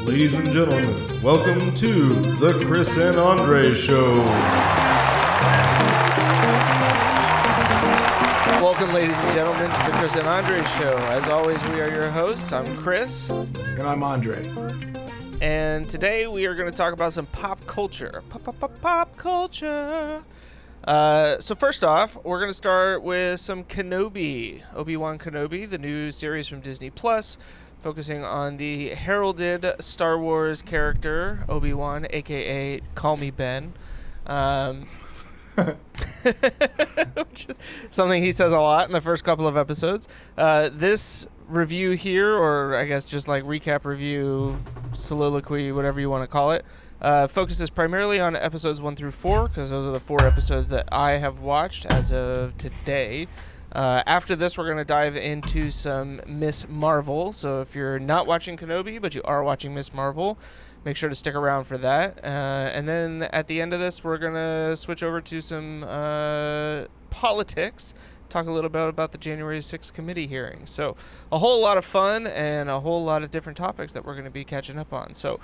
Ladies and gentlemen, welcome to the Chris and Andre Show. Welcome, ladies and gentlemen, to the Chris and Andre Show. As always, we are your hosts. I'm Chris. And I'm Andre. And today we are going to talk about some pop culture. Pop culture. So first off, we're going to start with some Kenobi. Obi-Wan Kenobi, the new series from Disney Plus, focusing on the heralded Star Wars character, Obi-Wan, a.k.a. Call Me Ben. Something he says a lot in the first couple of episodes. This review here, or I guess just like recap review, soliloquy, whatever you want to call it, focuses primarily on episodes 1 through 4, because those are the 4 episodes that I have watched as of today. After this, we're going to dive into some Miss Marvel. So if you're not watching Kenobi, but you are watching Miss Marvel, make sure to stick around for that. And then at the end of this, we're going to switch over to some politics, talk a little bit about the January 6th committee hearing. So a whole lot of fun and a whole lot of different topics that we're going to be catching up on. So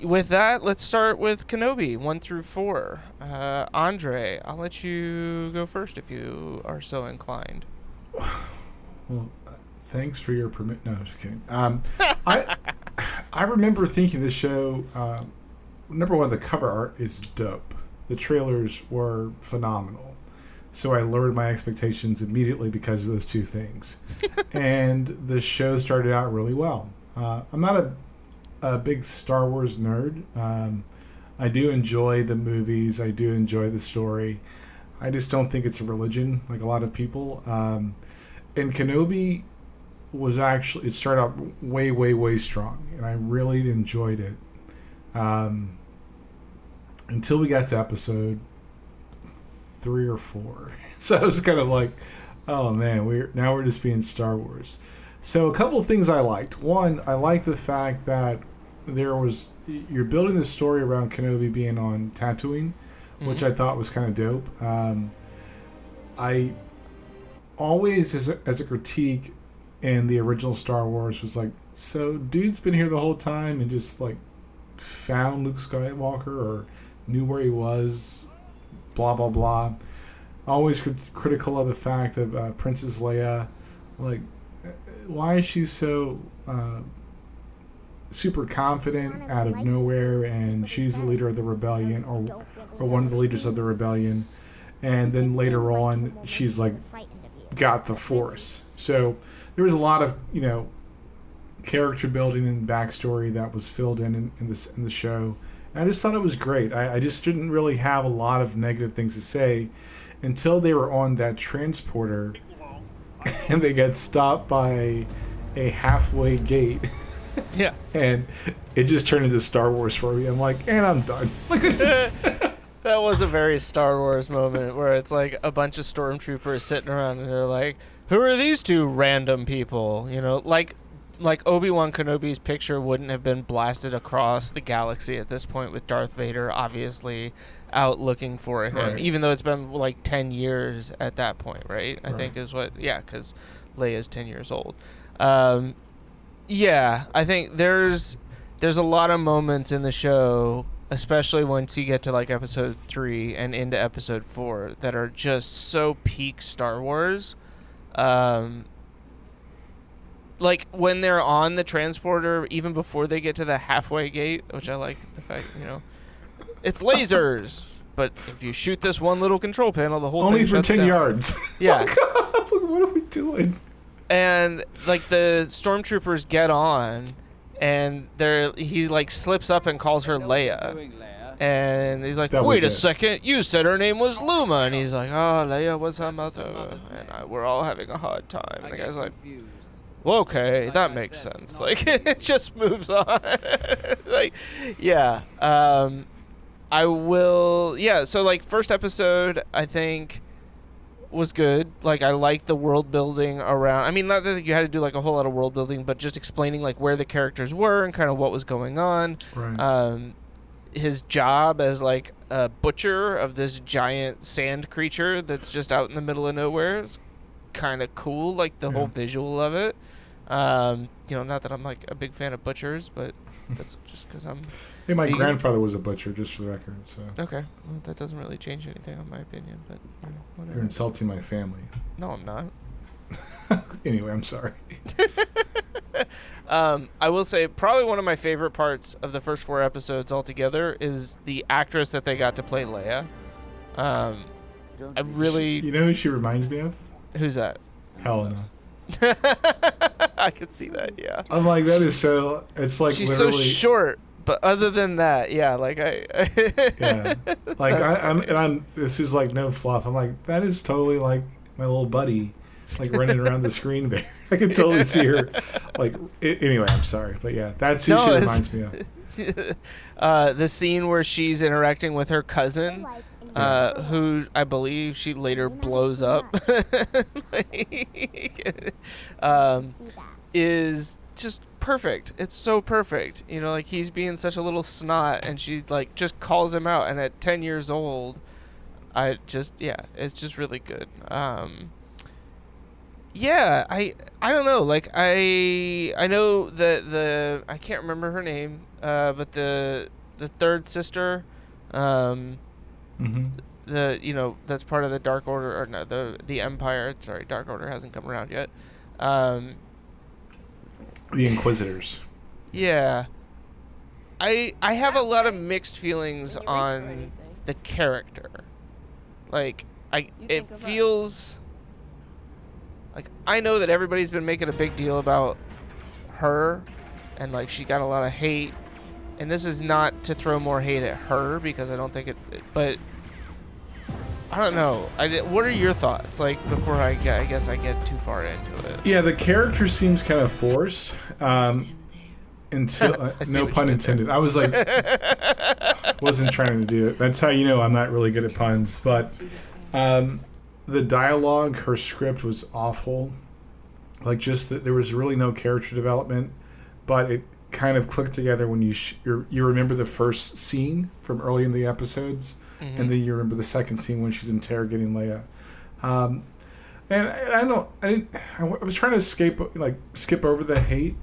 with that, let's start with Kenobi 1 through 4. Andre, I'll let you go first if you are so inclined. Well, thanks for your permit. No, just kidding. I remember thinking this show, number one, the cover art is dope. The trailers were phenomenal. So I lowered my expectations immediately because of those two things. And the show started out really well. I'm not a big Star Wars nerd. I do enjoy the movies. I do enjoy the story. I just don't think it's a religion like a lot of people. And Kenobi was actually, it started out way, way, way strong. And I really enjoyed it. Until we got to episode 3 or 4. So I was kind of like, oh man, we're just being Star Wars. So a couple of things I liked. One, I like the fact that you're building the story around Kenobi being on Tatooine, which I thought was kind of dope. I always, as a critique in the original Star Wars, was like, so dude's been here the whole time and just like found Luke Skywalker or knew where he was, blah blah blah. Always critical of the fact of Princess Leia, like, why is she so super confident out of nowhere, and she's the leader of the rebellion, or one of the leaders of the rebellion, and then later on she's like got the Force. So there was a lot of character building and backstory that was filled in the show. I just thought it was great. I just didn't really have a lot of negative things to say until they were on that transporter and they got stopped by a halfway gate. Yeah. And it just turned into Star Wars for me. I'm like, and I'm done. Like, I just... That was a very Star Wars moment where it's like a bunch of stormtroopers sitting around and they're like, who are these two random people? Like Obi-Wan Kenobi's picture wouldn't have been blasted across the galaxy at this point, with Darth Vader obviously out looking for him, right. Even though it's been like 10 years at that point, right? I Right. think is what, yeah, because Leia's 10 years old. Yeah, I think there's a lot of moments in the show, especially once you get to like episode 3 and into episode 4, that are just so peak Star Wars. Like when they're on the transporter, even before they get to the halfway gate, which I like the fact, it's lasers, but if you shoot this one little control panel, the whole only thing for shuts 10 down. yards. Yeah. What are we doing? And like the stormtroopers get on, and he like slips up and calls her Leia. And he's like, wait a second, you said her name was Luma. And he's like, oh, Leia was her mother. And we're all having a hard time. And the guy's like, well, okay, that makes sense. Like, it just moves on. Like, yeah. I will, yeah, so like first episode, I think, was good. Like, I liked the world building around, I mean, not that you had to do like a whole lot of world building, but just explaining like where the characters were and kind of what was going on. Right. His job as like a butcher of this giant sand creature that's just out in the middle of nowhere is kind of cool, like the whole visual of it. Not that I'm like a big fan of butchers, but That's just because I'm. Hey, my grandfather was a butcher, just for the record. So. Okay, well, that doesn't really change anything, in my opinion. But whatever. You're insulting my family. No, I'm not. Anyway, I'm sorry. I will say probably one of my favorite parts of the first 4 episodes altogether is the actress that they got to play Leia. I really. You know who she reminds me of? Who's that? Helena. I could see that. Yeah. I'm like, that is so. It's like she's literally, so short. But other than that, yeah, like yeah, like I'm. This is like no fluff. I'm like, that is totally like my little buddy, like running around the screen there. I can totally see her. Like, anyway, I'm sorry, but yeah, that's who she reminds me of. The scene where she's interacting with her cousin, who I believe she later blows up, is just perfect. It's so perfect. You know, like he's being such a little snot and she like just calls him out, and at 10 years old, it's just really good. Yeah, I don't know. Like I know that I can't remember her name, but the third sister, that's part of the Dark Order, or no, the Empire. Sorry, Dark Order hasn't come around yet. The Inquisitors. Yeah. I have a lot of mixed feelings on the character. Like it feels like I know that everybody's been making a big deal about her and like she got a lot of hate, and this is not to throw more hate at her because I don't think but I don't know. What are your thoughts? Like before I guess I get too far into it. Yeah, the character seems kind of forced. Until no pun intended. I was like, wasn't trying to do it. That's how you know I'm not really good at puns. But the dialogue, her script was awful. Like just that there was really no character development, but it kind of clicked together when you remember the first scene from early in the episodes. Mm-hmm. And then you remember the second scene when she's interrogating Leia, and I was trying to skip over the hate.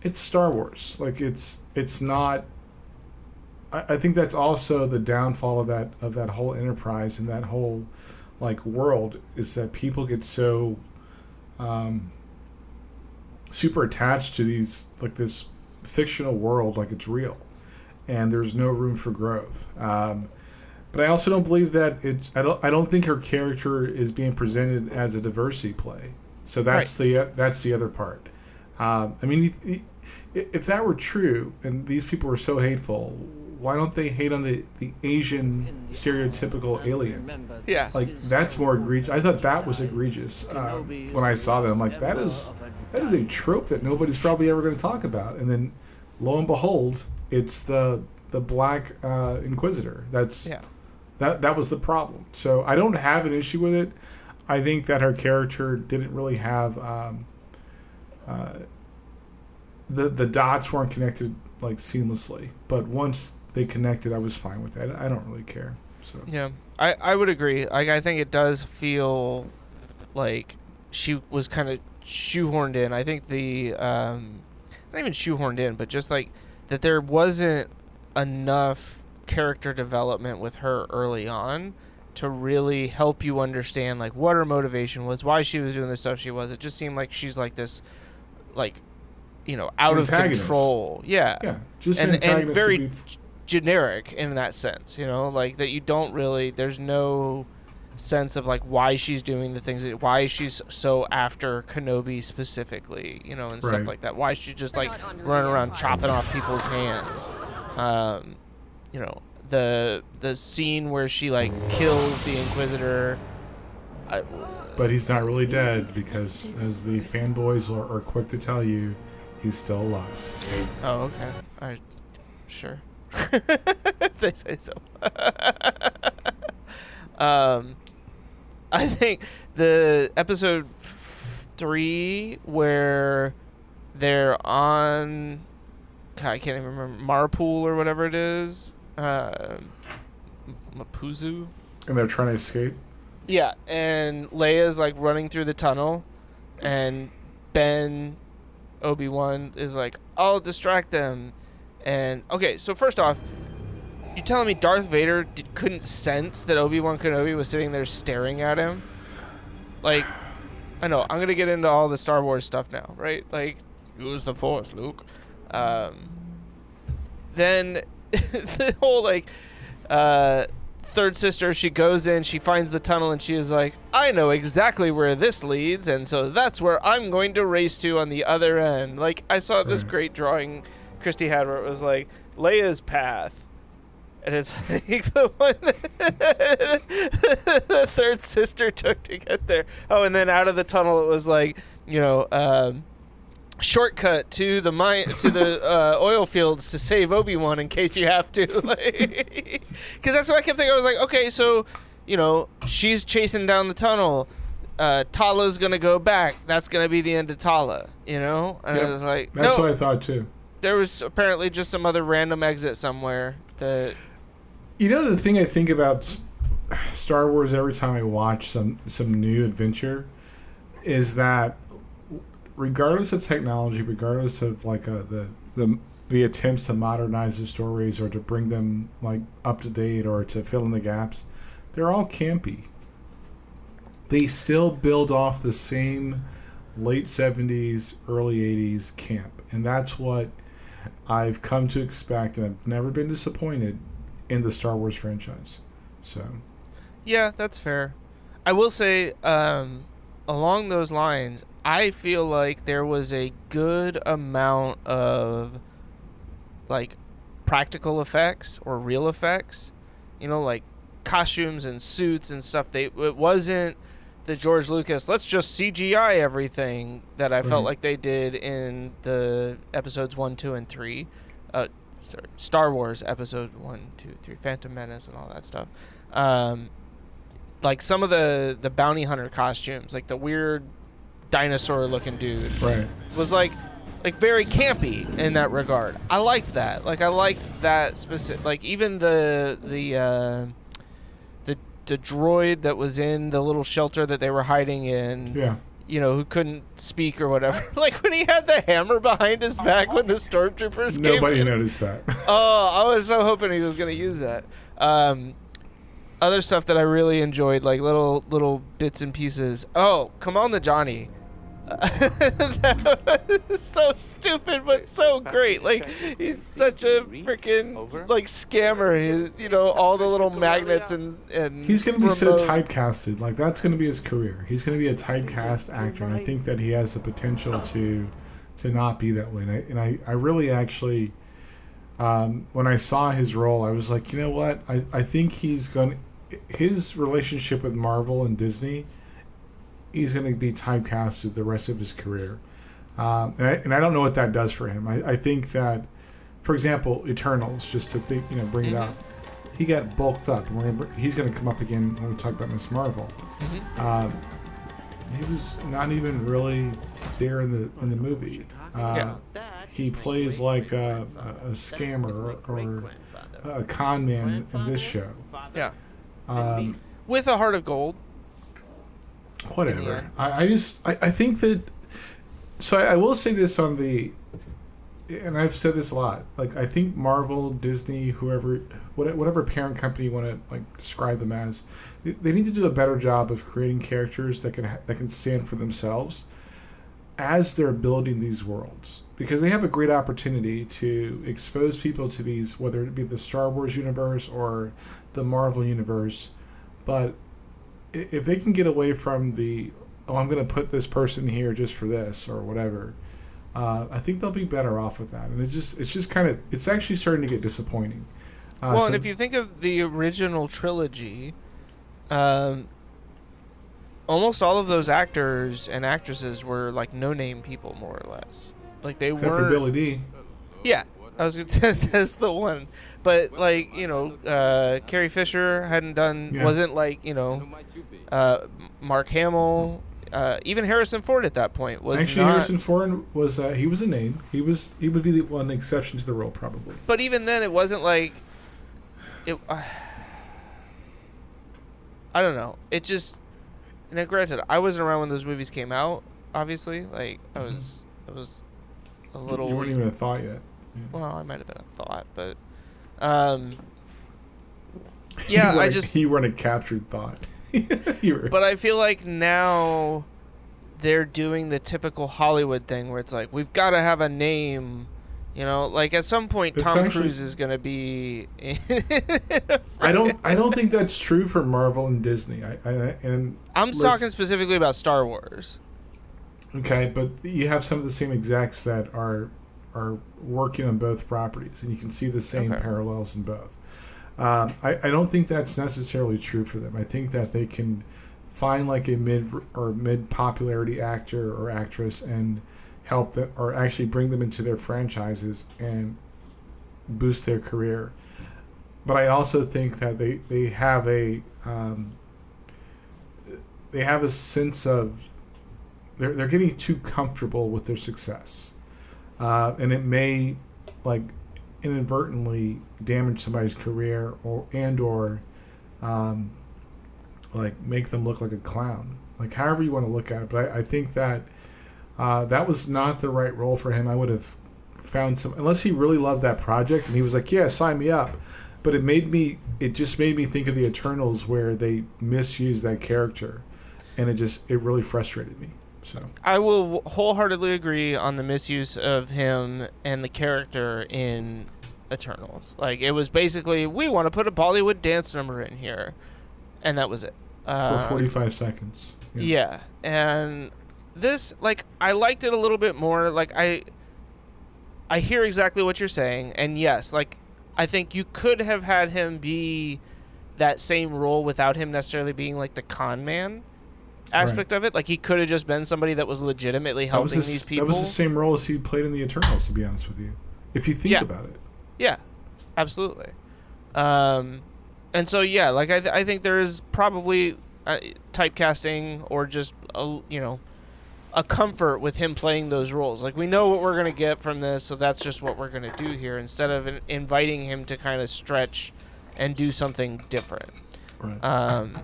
It's Star Wars, like it's not. I think that's also the downfall of that whole enterprise and that whole like world is that people get so super attached to these like this fictional world like it's real, and there's no room for growth. But I also don't believe that I don't think her character is being presented as a diversity play. So that's right. That's the other part. I mean, if that were true and these people were so hateful, why don't they hate on the Asian stereotypical alien? Yeah, like that's more egregious. I thought that was egregious when I saw that. I'm like, that is a trope that nobody's probably ever going to talk about. And then, lo and behold, it's the black Inquisitor. That was the problem. So I don't have an issue with it. I think that her character didn't really have the dots weren't connected like seamlessly. But once they connected, I was fine with that. I don't really care. So yeah, I would agree. I think it does feel like she was kind of shoehorned in. I think not even shoehorned in, but just like that there wasn't enough character development with her early on to really help you understand like what her motivation was, why she was doing the stuff she was. It just seemed like she's like this, like, you know, out of control. Yeah. Just and very generic in that sense. You know, like that you don't really. There's no sense of like why she's doing the things, why she's so after Kenobi specifically. You know, and stuff like that. Why she just like running around chopping off people's hands. You know, the scene where she like kills the Inquisitor. But he's not really dead because, as the fanboys are quick to tell you, he's still alive. Oh, okay. All right. Sure. If they say so. I think the episode 3 where they're on, God, I can't even remember, Marpool or whatever it is. Mapuzu. And they're trying to escape? Yeah, and Leia's like running through the tunnel, and Obi-Wan is like, I'll distract them. And okay, so first off, you telling me Darth Vader couldn't sense that Obi-Wan Kenobi was sitting there staring at him? Like, I know, I'm going to get into all the Star Wars stuff now, right? Like, use the Force, Luke. Then the whole, like, third sister, she goes in, she finds the tunnel, and she is like, I know exactly where this leads, and so that's where I'm going to race to on the other end. Like, I saw this great drawing Christy had where it was like, Leia's path. And it's like the one that the third sister took to get there. Oh, and then out of the tunnel, it was like, shortcut to the oil fields to save Obi-Wan in case you have to. Because that's what I kept thinking. I was like, okay, so, she's chasing down the tunnel. Tala's going to go back. That's going to be the end of Tala, And I was like, that's what I thought, too. There was apparently just some other random exit somewhere that... the thing I think about Star Wars every time I watch some new adventure is that regardless of technology, regardless of like the attempts to modernize the stories or to bring them like up to date or to fill in the gaps, they're all campy. They still build off the same late 70s, early 80s camp, and that's what I've come to expect, and I've never been disappointed in the Star Wars franchise. So, yeah, that's fair. I will say, along those lines, I feel like there was a good amount of like practical effects or real effects, like costumes and suits and stuff. It wasn't the George Lucas, let's just CGI everything that I felt like they did in the episodes 1, 2, and 3. Star Wars episode 1, 2, 3, Phantom Menace and all that stuff. Like some of the bounty hunter costumes, like the weird dinosaur looking dude, was like very campy in that regard. I liked that. Like I liked that specific. Like even the droid that was in the little shelter that they were hiding in. Yeah. Who couldn't speak or whatever. Like when he had the hammer behind his back when the stormtroopers came. Nobody noticed that. Oh, I was so hoping he was going to use that. Other stuff that I really enjoyed, like little bits and pieces. Oh, come on, the Johnny. That was so stupid, but so great. Like he's such a freaking like scammer. All the little magnets and he's gonna be so typecasted. Like that's gonna be his career. He's gonna be a typecast actor, and I think that he has the potential to not be that way. And I really actually, when I saw his role, I was like, you know what? I think his relationship with Marvel and Disney, he's going to be typecasted the rest of his career. And I don't know what that does for him. I think that, for example, Eternals, just to think, bring it up, he got bulked up. And he's going to come up again when we talk about Miss Marvel. He was not even really there in the movie. He plays like a scammer or a con man in this show. Yeah. With a heart of gold. Whatever. I think that. So I will say this on the, and I've said this a lot. Like I think Marvel, Disney, whatever parent company you want to like describe them as, they need to do a better job of creating characters that can stand for themselves as they're building these worlds, because they have a great opportunity to expose people to these, whether it be the Star Wars universe or the Marvel universe, but if they can get away from I'm going to put this person here just for this or whatever, I think they'll be better off with that. And it's actually starting to get disappointing. And if you think of the original trilogy, almost all of those actors and actresses were like no-name people, more or less. Like they except weren't. for Billy D. Yeah, I was gonna say that's the one. But like Carrie Fisher wasn't like Mark Hamill, even Harrison Ford at that point was actually not, Harrison Ford was he was a name. He would be the one exception to the rule probably. But even then, it wasn't like it. I don't know. It just. And granted, I wasn't around when those movies came out. Obviously, like I was a little. You weren't even a thought yet. Well, I might have been a thought, but yeah, you weren't a captured thought. But I feel like now they're doing the typical Hollywood thing where it's like, we've got to have a name, you know, like at some point Tom Cruise is going to be I don't think that's true for Marvel and Disney. I'm talking specifically about Star Wars. Okay, but you have some of the same execs that are working on both properties, and you can see the same parallels in both. I don't think that's necessarily true for them. I think that they can find like a mid popularity actor or actress and help them, or actually bring them into their franchises and boost their career. But I also think that they have a sense of they're getting too comfortable with their success, and it may like inadvertently damage somebody's career or like make them look like a clown, like however you want to look at it. But I think that that was not the right role for him. I would have found some, unless he really loved that project and he was like, yeah, sign me up. But it just made me think of the Eternals, where they misused that character, and it really frustrated me. So I will wholeheartedly agree on the misuse of him and the character in Eternals. Like, it was basically, we want to put a Bollywood dance number in here, and that was it. For 45 seconds. Yeah, and this, like, I liked it a little bit more. Like, I hear exactly what you're saying, and yes, like, I think you could have had him be that same role without him necessarily being, like, the con man aspect of it. Like, he could have just been somebody that was legitimately helping these people. That was the same role as he played in the Eternals, to be honest with you, if you think about it. Yeah, absolutely. And so, yeah, like, I think there is probably typecasting or just, a comfort with him playing those roles. Like, we know what we're going to get from this, so that's just what we're going to do here, instead of inviting him to kind of stretch and do something different. Right.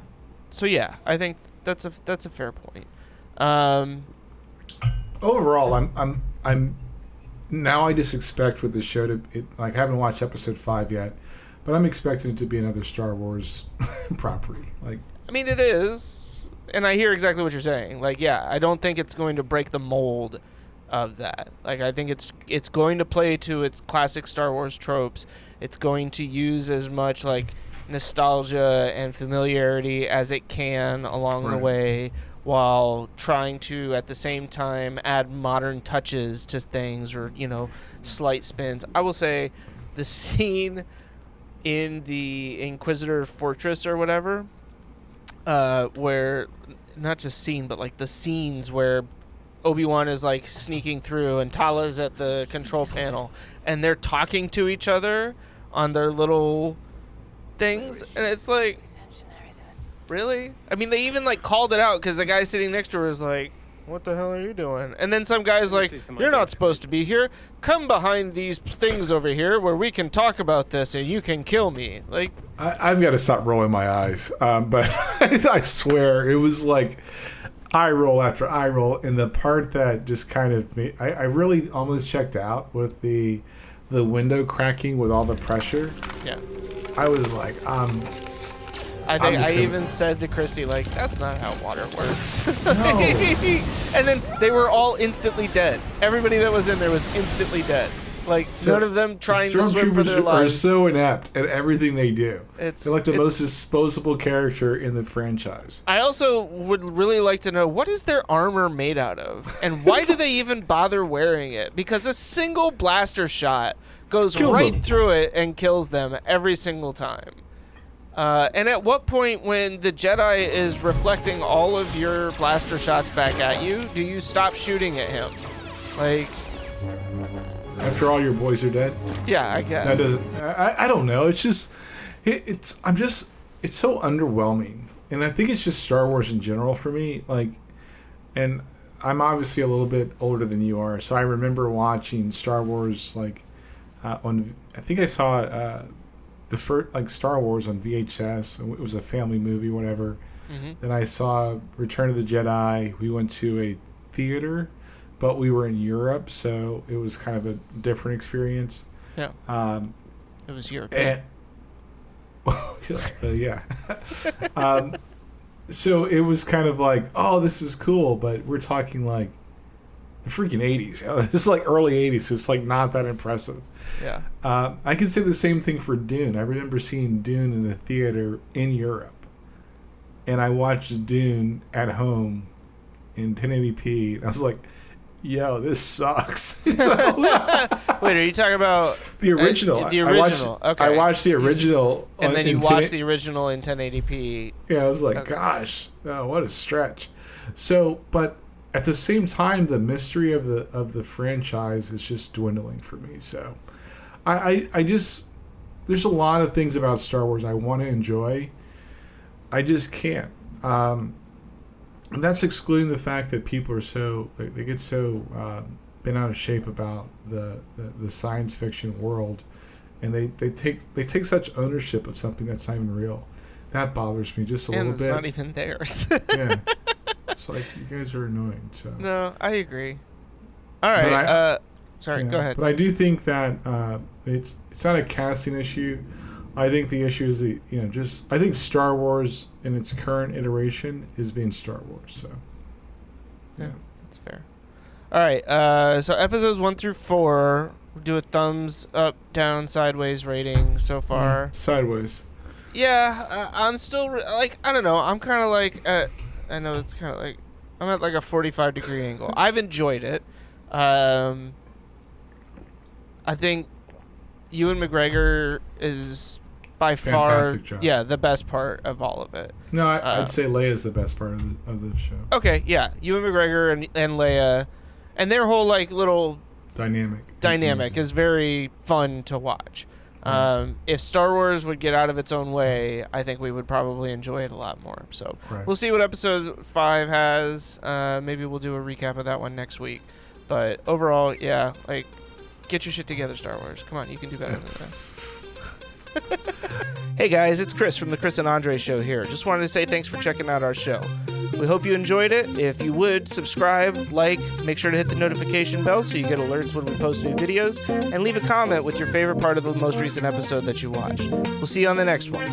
So, yeah, I think that's a fair point. Overall, I'm now I just expect with the show like, I haven't watched episode 5 yet, but I'm expecting it to be another Star Wars property. Like, I mean, it is, and I hear exactly what you're saying. Like, yeah, I don't think it's going to break the mold of that. Like, I think it's going to play to its classic Star Wars tropes. It's going to use as much, like, nostalgia and familiarity as it can along the way, while trying to, at the same time, add modern touches to things, or, slight spins. I will say the scene in the Inquisitor Fortress or whatever, where, not just scene, but, like, the scenes where Obi-Wan is, like, sneaking through and Tala's at the control panel, and they're talking to each other on their little things, and it's like, really? I mean, they even, like, called it out, because the guy sitting next to her is like, what the hell are you doing? And then some guy's like, you're not supposed to be here. Come behind these things over here where we can talk about this and you can kill me. Like, I've got to stop rolling my eyes, but I swear it was like eye roll after eye roll, and the part that just kind of made, I really almost checked out with the window cracking with all the pressure. Yeah. I was like, I think I even said to Christy, like, that's not how water works. No. And then they were all instantly dead. Everybody that was in there was instantly dead. Like, none of them trying to swim for their lives. Are so inept at everything they do. They're like the most disposable character in the franchise. I also would really like to know, what is their armor made out of? And why do they even bother wearing it? Because a single blaster shot goes through it and kills them every single time. And at what point, when the Jedi is reflecting all of your blaster shots back at you, do you stop shooting at him? Like, after all your boys are dead? Yeah, I guess. That doesn't. I don't know. It's just, it's so underwhelming, and I think it's just Star Wars in general for me. Like, and I'm obviously a little bit older than you are, so I remember watching Star Wars like on. I think I saw the first, like, Star Wars on VHS. It was a family movie, whatever. Mm-hmm. Then I saw Return of the Jedi. We went to a theater but we were in Europe, so it was kind of a different experience. Yeah. It was Europe. Yeah. So it was kind of like, oh, this is cool, but we're talking like the freaking 80s. This is like early 80s. It's like not that impressive. Yeah. I can say the same thing for Dune. I remember seeing Dune in the theater in Europe. And I watched Dune at home in 1080p. And I was like, yo, this sucks. Wait, are you talking about the original? The original. Okay. I watched the original. And then you watched the original in 1080p. Yeah, I was like, gosh, oh, what a stretch. So, but at the same time, the mystery of the franchise is just dwindling for me. So, I just, there's a lot of things about Star Wars I want to enjoy. I just can't. And that's excluding the fact that people are so, they get so bent out of shape about the science fiction world, and they take such ownership of something that's not even real. That bothers me just a little bit. And it's not even theirs. Yeah. It's like, you guys are annoying. So. No, I agree. All right. Sorry, go ahead. But I do think that it's not a casting issue. I think the issue is I think Star Wars in its current iteration is being Star Wars. So, yeah, that's fair. All right, so episodes 1 through 4, we'll do a thumbs up, down, sideways rating so far. Sideways. Yeah, I'm still I don't know. I'm kind of like I know it's kind of like I'm at like a 45-degree angle. I've enjoyed it. I think Ewan McGregor is by far, the best part of all of it. No, I'd say Leia's the best part of the show. Okay, yeah, Ewan McGregor and Leia, and their whole like little dynamic is very fun to watch. If Star Wars would get out of its own way, I think we would probably enjoy it a lot more. So We'll see what episode 5 has. Maybe we'll do a recap of that one next week. But overall, yeah, like, get your shit together, Star Wars. Come on, you can do better than this. Hey guys, it's Chris from the Chris and Andre Show here. Just wanted to say thanks for checking out our show. We hope you enjoyed it. If you would, subscribe, like, make sure to hit the notification bell so you get alerts when we post new videos, and leave a comment with your favorite part of the most recent episode that you watched. We'll see you on the next one.